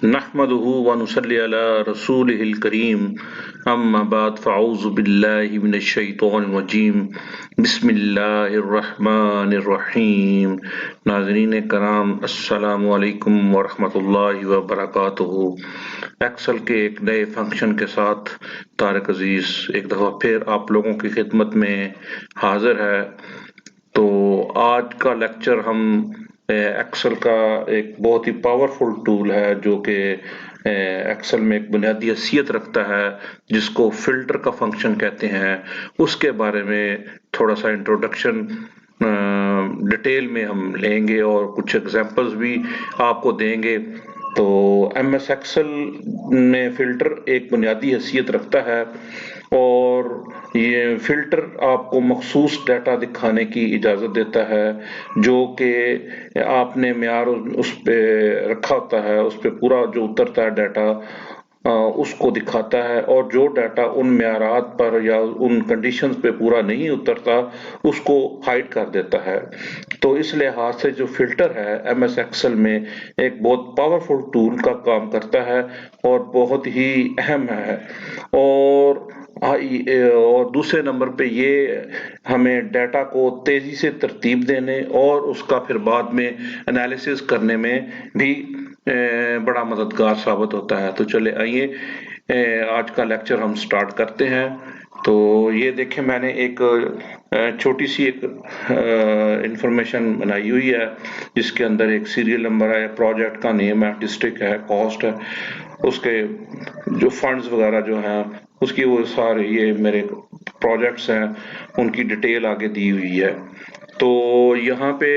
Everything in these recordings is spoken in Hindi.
नहमदुहु व नुसल्ली अला रसूलिहिल करीम अम्मा बाद फ़अऊज़ु बिल्लाहि मिनश शैतानिर रजीम बिस्मिल्लाहिर रहमानिर रहीम। नाज़रीन कराम अस्सलामु अलैकुम व रहमतुल्लाहि व बरकातुहू। एक्सेल के एक नए फंक्शन के साथ तारिक अजीज एक दफ़ा फिर आप लोगों की खिदमत में हाजिर है। तो आज का लेक्चर हम एक्सेल का एक बहुत ही पावरफुल टूल है जो कि एक्सेल में एक बुनियादी हैसियत रखता है जिसको फिल्टर का फंक्शन कहते हैं, उसके बारे में थोड़ा सा इंट्रोडक्शन डिटेल में हम लेंगे और कुछ एग्जांपल्स भी आपको देंगे। तो एमएस एक्सेल में फिल्टर एक बुनियादी हैसियत रखता है और ये फिल्टर आपको मखसूस डाटा दिखाने की इजाज़त देता है जो कि आपने मेयार उस पे रखा होता है, उस पे पूरा जो उतरता है डाटा उसको दिखाता है, और जो डाटा उन मेयारात पर या उन कंडीशंस पे पूरा नहीं उतरता उसको हाइड कर देता है। तो इस लिहाज से जो फिल्टर है एमएस एक्सेल में एक बहुत पावरफुल टूल का काम करता है और बहुत ही अहम है। और दूसरे नंबर पे ये हमें डाटा को तेजी से तरतीब देने और उसका फिर बाद में एनालिसिस करने में भी बड़ा मददगार साबित होता है। तो चले आइए आज का लेक्चर हम स्टार्ट करते हैं। तो ये देखें, मैंने एक छोटी सी एक इंफॉर्मेशन बनाई हुई है जिसके अंदर एक सीरियल नंबर है, प्रोजेक्ट का नेम है, डिस्ट्रिक्ट है, कॉस्ट है, उसके जो फंड्स वगैरह जो हैं उसकी वो सारे ये मेरे प्रोजेक्ट्स हैं उनकी डिटेल आगे दी हुई है। तो यहाँ पे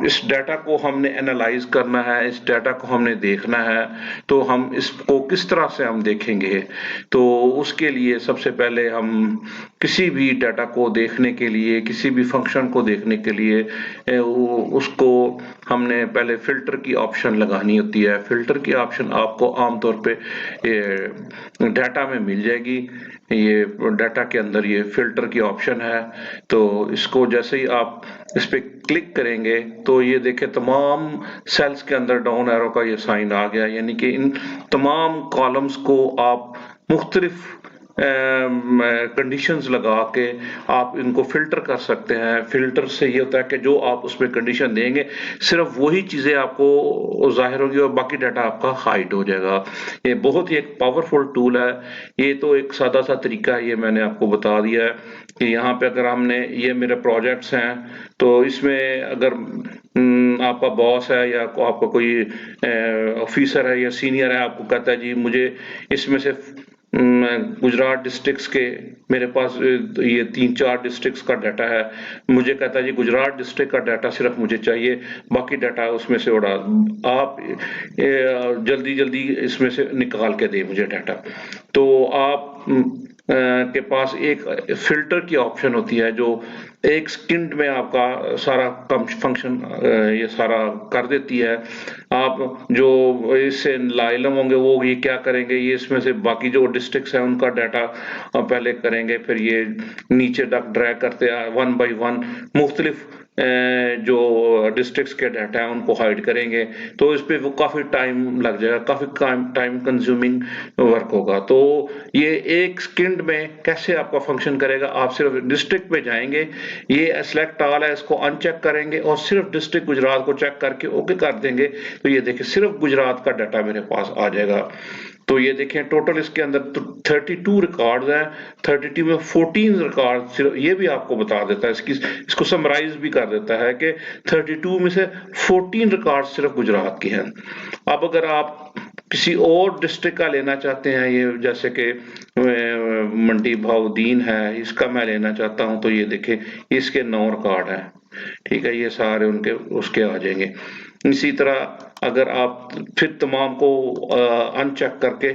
इस डाटा को हमने एनालाइज करना है, इस डाटा को हमने देखना है। तो हम इसको किस तरह से हम देखेंगे, तो उसके लिए सबसे पहले हम किसी भी डाटा को देखने के लिए, किसी भी फंक्शन को देखने के लिए उसको हमने पहले फिल्टर की ऑप्शन लगानी होती है। फिल्टर की ऑप्शन आपको आमतौर पे डाटा में मिल जाएगी। ये डाटा के अंदर ये फिल्टर की ऑप्शन है। तो इसको जैसे ही आप इस पे क्लिक करेंगे तो ये देखें तमाम सेल्स के अंदर डाउन एरो का ये साइन आ गया, यानी कि इन तमाम कॉलम्स को आप मुख्तलिफ कंडीशंस लगा के आप इनको फिल्टर कर सकते हैं। फिल्टर से ये होता है कि जो आप उसमें कंडीशन देंगे सिर्फ वही चीजें आपको जाहिर होगी और बाकी डाटा आपका हाइड हो जाएगा। ये बहुत ही एक पावरफुल टूल है। ये तो एक सादा सा तरीका है, ये मैंने आपको बता दिया है कि यहाँ पे अगर हमने ये मेरे प्रोजेक्ट्स हैं तो इसमें अगर आपका बॉस है या आपका कोई ऑफिसर है या सीनियर है, आपको कहता है जी मुझे इसमें से गुजरात डिस्ट्रिक्ट्स के मेरे पास ये 3-4 डिस्ट्रिक्ट्स का डाटा है, मुझे कहता है जी गुजरात डिस्ट्रिक्ट का डाटा सिर्फ मुझे चाहिए, बाकी डाटा उसमें से उड़ा आप जल्दी जल्दी इसमें से निकाल के दे मुझे डाटा। तो आप के पास एक फिल्टर की ऑप्शन होती है जो एक सेकंड में आपका सारा फंक्शन ये सारा कर देती है। आप जो इससे लाइलम होंगे वो ये क्या करेंगे, ये इसमें से बाकी जो डिस्ट्रिक्ट्स हैं उनका डाटा पहले करेंगे, फिर ये नीचे तक ड्रैग करते हैं वन बाय वन मुख्तलिफ जो डिस्ट्रिक्ट्स के डाटा है उनको हाइड करेंगे। तो इस पे वो काफी टाइम लग जाएगा, काफी टाइम कंज्यूमिंग वर्क होगा। तो ये एक सेकंड में कैसे आपका फंक्शन करेगा, आप सिर्फ डिस्ट्रिक्ट पे जाएंगे, ये सिलेक्ट ऑल है इसको अनचेक करेंगे और सिर्फ डिस्ट्रिक्ट गुजरात को चेक करके ओके कर देंगे। तो ये देखिए सिर्फ गुजरात का डाटा मेरे पास आ जाएगा। तो ये देखें टोटल इसके अंदर 32 रिकॉर्ड्स हैं, 32 में 14 रिकॉर्ड सिर्फ, ये भी आपको बता देता है, इसको समराइज भी कर देता है कि 32 में से 14 रिकॉर्ड सिर्फ गुजरात के हैं। अब अगर आप किसी और डिस्ट्रिक्ट का लेना चाहते हैं, ये जैसे कि मंडी भाउद्दीन है, इसका मैं लेना चाहता हूं, तो ये देखें इसके 9 रिकॉर्ड हैं, ठीक है, ये सारे उनके उसके आ जाएंगे। इसी तरह अगर आप फिर तमाम को अनचेक करके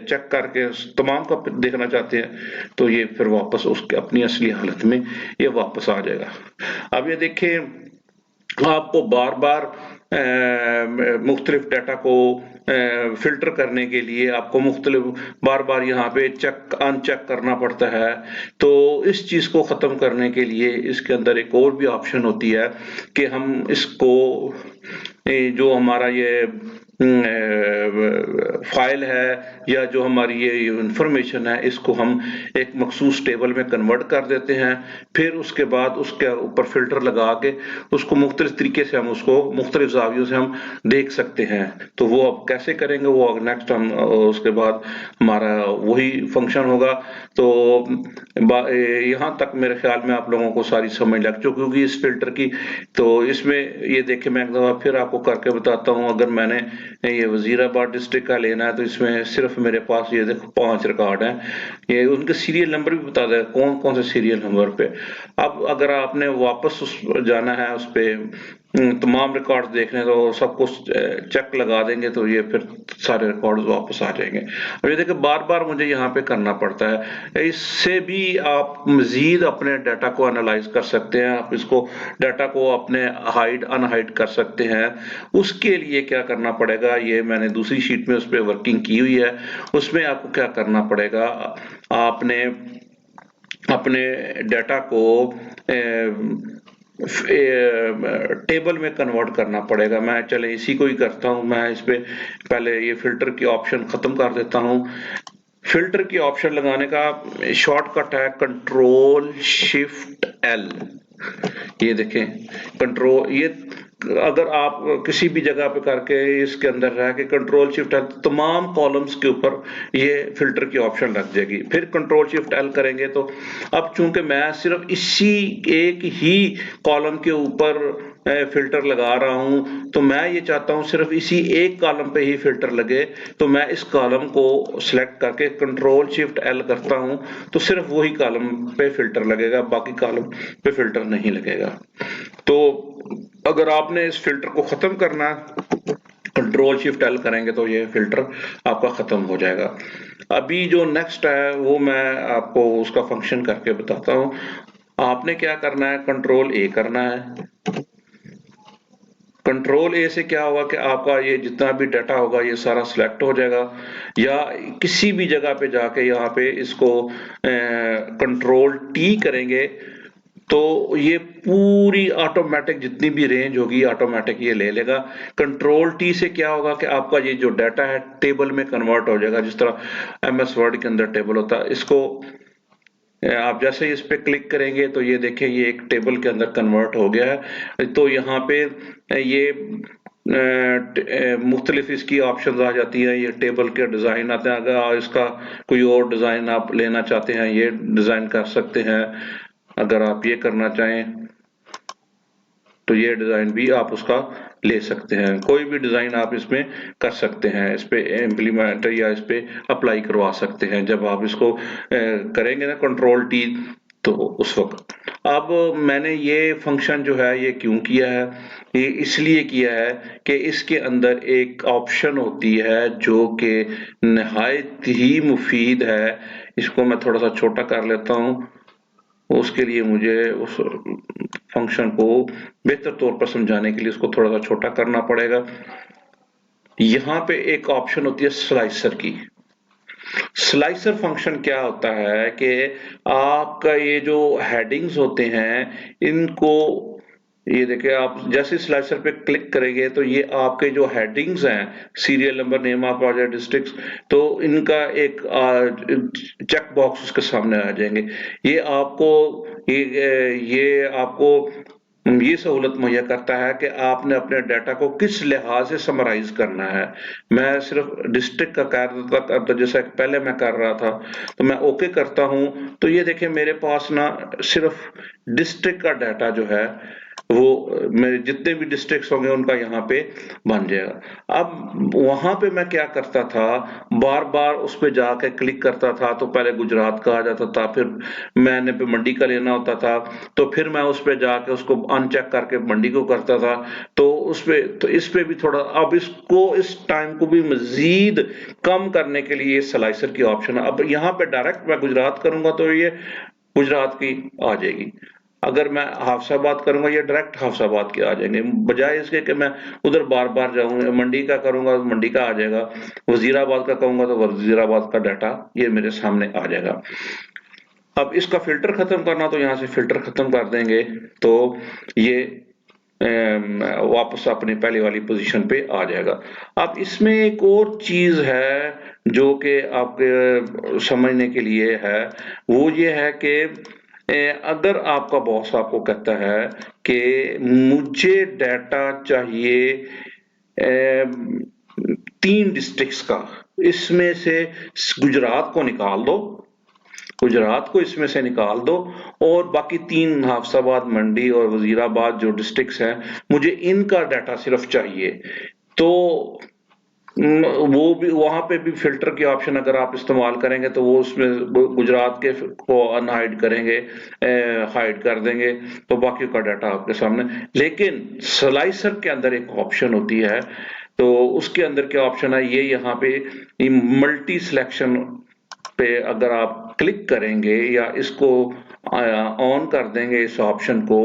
चेक करके तमाम का देखना चाहते हैं तो ये फिर वापस उसके अपनी असली हालत में ये वापस आ जाएगा। अब ये देखिए आपको बार बार मुख्तलिफ डाटा को फिल्टर करने के लिए आपको मुख्तलिफ बार बार यहाँ पे चेक अनचेक करना पड़ता है। तो इस चीज को खत्म करने के लिए इसके अंदर एक और भी ऑप्शन होती है कि हम इसको जो हमारा ये फाइल है या जो हमारी ये इंफॉर्मेशन है, इसको हम एक मखसूस टेबल में कन्वर्ट कर देते हैं। फिर उसके बाद उसके ऊपर फिल्टर लगा के उसको मुख्तलिफ तरीके से हम उसको मुख्तलिफ जावियों से हम देख सकते हैं। तो वो अब कैसे करेंगे, वो नेक्स्ट हम उसके बाद हमारा वही फंक्शन होगा। तो यहाँ तक मेरे ख्याल में आप लोगों को सारी समझ लग चुकी होगी इस फिल्टर की। तो इसमें ये देखिए, मैं एक दफा फिर आपको करके बताता हूँ। अगर मैंने ये वजीराबाद डिस्ट्रिक्ट का लेना है तो इसमें सिर्फ मेरे पास ये देखो 5 रिकॉर्ड हैं। ये उनके सीरियल नंबर भी बता देगा कौन कौन से सीरियल नंबर पे। अब अगर आपने वापस जाना है उस पे तमाम रिकॉर्ड देखने, तो सब कुछ चेक लगा देंगे तो ये फिर सारे रिकॉर्ड वापस आ जाएंगे। अब ये देखिए बार बार मुझे यहाँ पे करना पड़ता है। इससे भी आप मजीद अपने डाटा को एनालाइज कर सकते हैं। आप इसको डाटा को अपने हाइड अनहाइड कर सकते हैं। उसके लिए क्या करना पड़ेगा, ये मैंने दूसरी शीट में उस पर वर्किंग की हुई है। उसमें आपको क्या करना पड़ेगा, आपने अपने डाटा को टेबल में कन्वर्ट करना पड़ेगा। मैं चले इसी को ही करता हूं। मैं इस पे पहले ये फिल्टर की ऑप्शन खत्म कर देता हूं। फिल्टर की ऑप्शन लगाने का शॉर्टकट है कंट्रोल शिफ्ट एल। ये देखें कंट्रोल, ये अगर आप किसी भी जगह पे करके इसके अंदर रह के कंट्रोल शिफ्ट एल, तमाम कॉलम्स के ऊपर ये फिल्टर की ऑप्शन लग जाएगी। फिर कंट्रोल शिफ्ट एल करेंगे तो अब चूंकि मैं सिर्फ इसी एक ही कॉलम के ऊपर फिल्टर लगा रहा हूं, तो मैं ये चाहता हूं सिर्फ इसी एक कॉलम पे ही फिल्टर लगे। तो मैं इस कॉलम को सिलेक्ट करके कंट्रोल शिफ्ट एल करता हूं तो सिर्फ वही कॉलम पे फिल्टर लगेगा, बाकी कॉलम पे फिल्टर नहीं लगेगा। तो अगर आपने इस फिल्टर को खत्म करना, कंट्रोल शिफ्ट एल करेंगे तो ये फिल्टर आपका खत्म हो जाएगा। अभी जो नेक्स्ट है वो मैं आपको उसका फंक्शन करके बताता हूं। आपने क्या करना है, कंट्रोल ए करना है। कंट्रोल ए से क्या होगा कि आपका ये जितना भी डाटा होगा ये सारा सिलेक्ट हो जाएगा। या किसी भी जगह पे जाके यहाँ पे इसको कंट्रोल टी करेंगे तो ये पूरी ऑटोमेटिक जितनी भी रेंज होगी ऑटोमेटिक ये ले लेगा। कंट्रोल टी से क्या होगा कि आपका ये जो डाटा है टेबल में कन्वर्ट हो जाएगा, जिस तरह एमएस वर्ड के अंदर टेबल होता है। इसको आप जैसे ही इस पे क्लिक करेंगे तो ये देखें ये एक टेबल के अंदर कन्वर्ट हो गया है। तो यहाँ पे ये मुख्तलिफ इसकी ऑप्शंस आ जाती है, ये टेबल के डिजाइन आते हैं। अगर इसका कोई और डिजाइन आप लेना चाहते हैं ये डिजाइन कर सकते हैं। अगर आप ये करना चाहें तो ये डिजाइन भी आप उसका ले सकते हैं। कोई भी डिजाइन आप इसमें कर सकते हैं, इस पे इम्प्लीमेंट या इस पे अप्लाई करवा सकते हैं। जब आप इसको करेंगे ना कंट्रोल टी, तो उस वक्त अब मैंने ये फंक्शन जो है ये क्यों किया है, ये इसलिए किया है कि इसके अंदर एक ऑप्शन होती है जो कि निहायत ही मुफीद है। इसको मैं थोड़ा सा छोटा कर लेता हूं, उसके लिए मुझे उस फंक्शन को बेहतर तौर पर समझाने के लिए इसको थोड़ा सा छोटा करना पड़ेगा। यहाँ पे एक ऑप्शन होती है स्लाइसर की। स्लाइसर फंक्शन क्या होता है कि आपका ये जो हेडिंग्स होते हैं इनको, ये देखिए आप जैसे स्लाइसर पे क्लिक करेंगे तो ये आपके जो हेडिंग्स हैं serial number, name of project, districts, तो इनका एक चेक बॉक्स उसके सामने आ जाएंगे। ये आपको ये आपको ये सहूलत मुहैया करता है कि आपने अपने डाटा को किस लिहाज से समराइज करना है। मैं सिर्फ डिस्ट्रिक्ट का कर देता करता जैसा पहले मैं कर रहा था, तो मैं ओके करता हूं तो ये देखिए मेरे पास ना सिर्फ डिस्ट्रिक्ट का डाटा जो है वो मेरे जितने भी डिस्ट्रिक्ट्स होंगे उनका यहाँ पे बन जाएगा। अब वहां पे मैं क्या करता था, बार बार उस पे जाके क्लिक करता था तो पहले गुजरात का आ जाता था, फिर मैंने पे मंडी का लेना होता था तो फिर मैं उस पे जाके उसको अनचेक करके मंडी को करता था। तो उस पे तो इस पे भी थोड़ा, अब इसको इस टाइम को भी मजीद कम करने के लिए स्लाइसर की ऑप्शन है। अब यहाँ पे डायरेक्ट मैं गुजरात करूंगा तो ये गुजरात की आ जाएगी। अगर मैं हाफसाबाद करूंगा ये डायरेक्ट हाफसाबाद के आ जाएंगे, बजाय इसके कि मैं उधर बार बार जाऊंगा। मंडी का करूंगा तो मंडी का आ जाएगा, वजीराबाद का कहूंगा तो वजीराबाद का डाटा ये मेरे सामने आ जाएगा। अब इसका फिल्टर खत्म करना तो यहाँ से फिल्टर खत्म कर देंगे तो ये वापस अपनी पहले वाली पोजीशन पे आ जाएगा। अब इसमें एक और चीज है जो कि आपके समझने के लिए है, वो ये है कि अगर आपका बॉस आपको कहता है कि मुझे डाटा चाहिए 3 डिस्ट्रिक्ट्स का, इसमें से गुजरात को निकाल दो, गुजरात को इसमें से निकाल दो और बाकी 3 हाफसाबाद, मंडी और वजीराबाद जो डिस्ट्रिक्ट्स हैं, मुझे इनका डाटा सिर्फ चाहिए। तो वो भी वहां पे भी फिल्टर की ऑप्शन अगर आप इस्तेमाल करेंगे तो वो उसमें गुजरात के को अनहाइड करेंगे, हाइड कर देंगे, तो बाकी का डाटा आपके सामने। लेकिन स्लाइसर के अंदर एक ऑप्शन होती है, तो उसके अंदर क्या ऑप्शन है, ये यहाँ पे मल्टी सिलेक्शन पे अगर आप क्लिक करेंगे या इसको ऑन कर देंगे इस ऑप्शन को।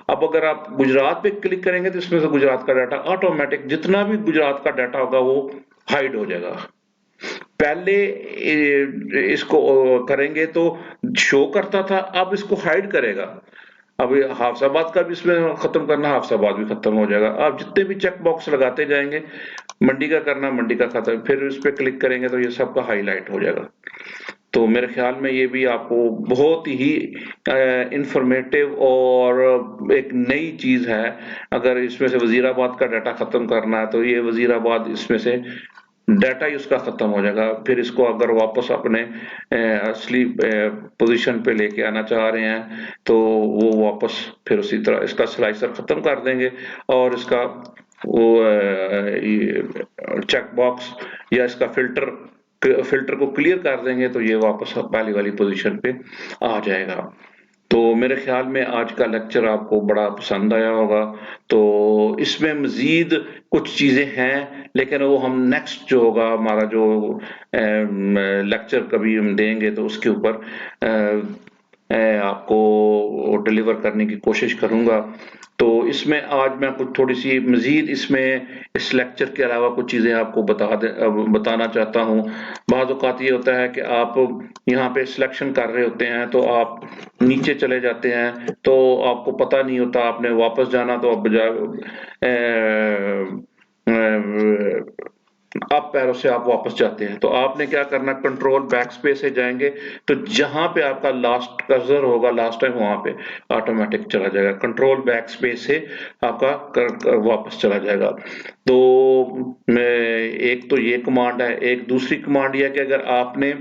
अब अगर आप गुजरात पे क्लिक करेंगे तो इसमें से गुजरात का डाटा ऑटोमेटिक, जितना भी गुजरात का डाटा होगा वो हाइड हो जाएगा। पहले इसको करेंगे तो शो करता था, अब इसको हाइड करेगा। अब हाफसाबाद का भी इसमें खत्म करना, हाफसाबाद भी खत्म हो जाएगा। आप जितने भी चेक बॉक्स लगाते जाएंगे, मंडी का करना, मंडी का खत्म, फिर इस पे क्लिक करेंगे तो ये सबका हाईलाइट हो जाएगा। तो मेरे ख्याल में ये भी आपको बहुत ही इंफॉर्मेटिव और एक नई चीज है। अगर इसमें से वजीराबाद का डाटा खत्म करना है तो ये वजीराबाद इसमें से डाटा ही उसका खत्म हो जाएगा। फिर इसको अगर वापस अपने असली पोजीशन पे लेके आना चाह रहे हैं तो वो वापस फिर उसी तरह इसका स्लाइसर खत्म कर देंगे और इसका वो चेक बॉक्स या इसका फिल्टर को क्लियर कर देंगे तो ये वापस पहली वाली पोजीशन पे आ जाएगा। तो मेरे ख्याल में आज का लेक्चर आपको बड़ा पसंद आया होगा। तो इसमें मजीद कुछ चीजें हैं, लेकिन वो हम नेक्स्ट जो होगा हमारा जो लेक्चर कभी हम देंगे तो उसके ऊपर आपको डिलीवर करने की कोशिश करूंगा। तो इसमें आज मैं कुछ थोड़ी सी मजीद इसमें इस लेक्चर के अलावा कुछ चीजें आपको बताना चाहता हूँ। बाज़ औक़ात ये होता है कि आप यहाँ पे सिलेक्शन कर रहे होते हैं तो आप नीचे चले जाते हैं तो आपको पता नहीं होता, आपने वापस जाना तो आप अप एरो से आप वापस जाते हैं। तो आपने क्या करना, कंट्रोल बैक स्पेस से जाएंगे तो जहां पे आपका लास्ट कर्सर होगा लास्ट टाइम वहां पे ऑटोमेटिक चला जाएगा। कंट्रोल बैक स्पेस से आपका वापस चला जाएगा। तो एक तो ये कमांड है, एक दूसरी कमांड ये है कि अगर आपने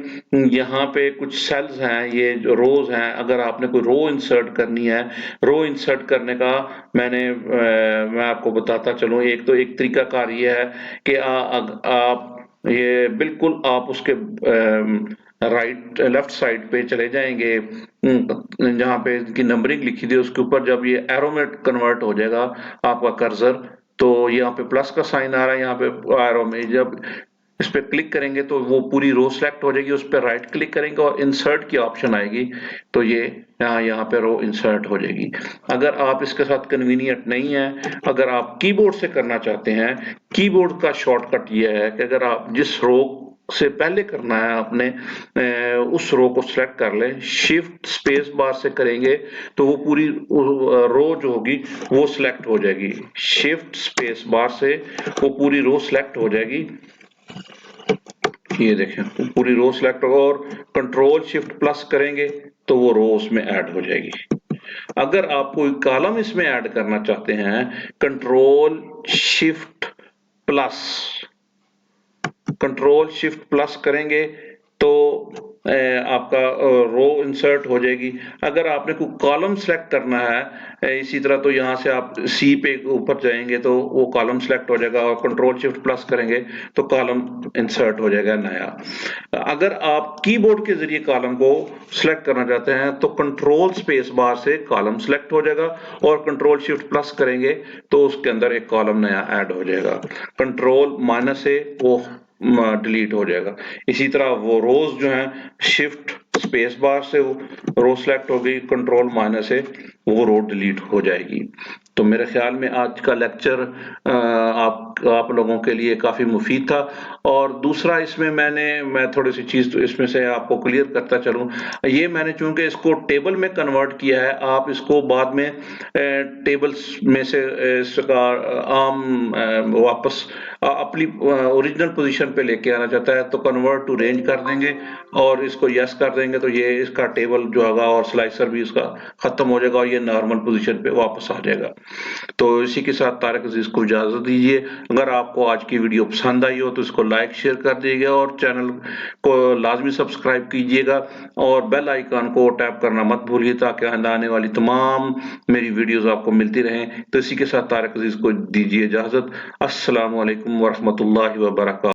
यहाँ पे कुछ सेल्स हैं, ये जो रोज हैं, अगर आपने कोई रो इंसर्ट करनी है, रो इंसर्ट करने का मैं आपको बताता चलूं। एक तो एक तरीकाकार ये है कि आप ये बिल्कुल आप उसके राइट लेफ्ट साइड पे चले जाएंगे, जहां पे की नंबरिंग लिखी थी उसके ऊपर जब ये एरो में कन्वर्ट हो जाएगा आपका कर्सर, तो यहाँ पे प्लस का साइन आ रहा है, यहाँ पे एरो में जब इस पे क्लिक करेंगे तो वो पूरी रो सेलेक्ट हो जाएगी। उस पर राइट क्लिक करेंगे और इंसर्ट की ऑप्शन आएगी तो ये यहाँ पे रो इंसर्ट हो जाएगी। अगर आप इसके साथ कन्वीनियंट नहीं है, अगर आप कीबोर्ड से करना चाहते हैं, कीबोर्ड का शॉर्टकट ये है कि अगर आप जिस रो से पहले करना है आपने उस रो को सिलेक्ट कर लें, शिफ्ट स्पेस बार से करेंगे तो वो पूरी रो जो होगी वो सिलेक्ट हो जाएगी। शिफ्ट स्पेस बार से वो पूरी रो सिलेक्ट हो जाएगी। ये देखें पूरी रो सिलेक्ट होगा और कंट्रोल शिफ्ट प्लस करेंगे तो वो रो उसमें ऐड हो जाएगी। अगर आप कोई कॉलम इसमें ऐड करना चाहते हैं, कंट्रोल शिफ्ट प्लस करेंगे तो आपका रो इंसर्ट हो जाएगी। अगर आपने कोई कॉलम सेलेक्ट करना है इसी तरह तो यहाँ से आप सी पे ऊपर जाएंगे तो वो कॉलम सेलेक्ट हो जाएगा और कंट्रोल शिफ्ट प्लस करेंगे तो कॉलम इंसर्ट हो जाएगा नया। अगर आप कीबोर्ड के जरिए कॉलम को सिलेक्ट करना चाहते हैं तो कंट्रोल स्पेस बार से कॉलम सिलेक्ट हो जाएगा और कंट्रोल शिफ्ट प्लस करेंगे तो उसके अंदर एक कॉलम नया ऐड हो जाएगा। कंट्रोल माइनस से वो डिलीट हो जाएगा। इसी तरह वो रोज जो है शिफ्ट स्पेस बार से वो रो सेलेक्ट हो गई, कंट्रोल माइनस से वो रो डिलीट हो जाएगी। तो मेरे ख्याल में आज का लेक्चर आप लोगों के लिए काफी मुफीद था। और दूसरा इसमें मैं थोड़ी सी चीज तो इसमें से आपको क्लियर करता चलूं, ये मैंने चूंकि इसको टेबल में कन्वर्ट किया है, आप इसको बाद में टेबल्स में से इसका आम वापस अपनी ओरिजिनल पोजीशन पे लेके आना चाहता है तो कन्वर्ट टू रेंज कर देंगे और इसको यस कर देंगे, तो ये इसका टेबल जो होगा और स्लाइसर भी इसका खत्म हो जाएगा और ये नॉर्मल पोजीशन पे वापस आ जाएगा। तो इसी के साथ तारिक अजीज को इजाजत दीजिए। अगर आपको आज की वीडियो पसंद आई हो तो इसको लाइक शेयर कर दीजिएगा और चैनल को लाजमी सब्सक्राइब कीजिएगा और बेल आइकन को टैप करना मत भूलिए ताकि आने वाली तमाम मेरी वीडियोस आपको मिलती रहें। तो इसी के साथ तारिक अजीज को दीजिए इजाजत। अस्सलाम वालेकुम वरहमतुल्लाहि वबरकातुहू।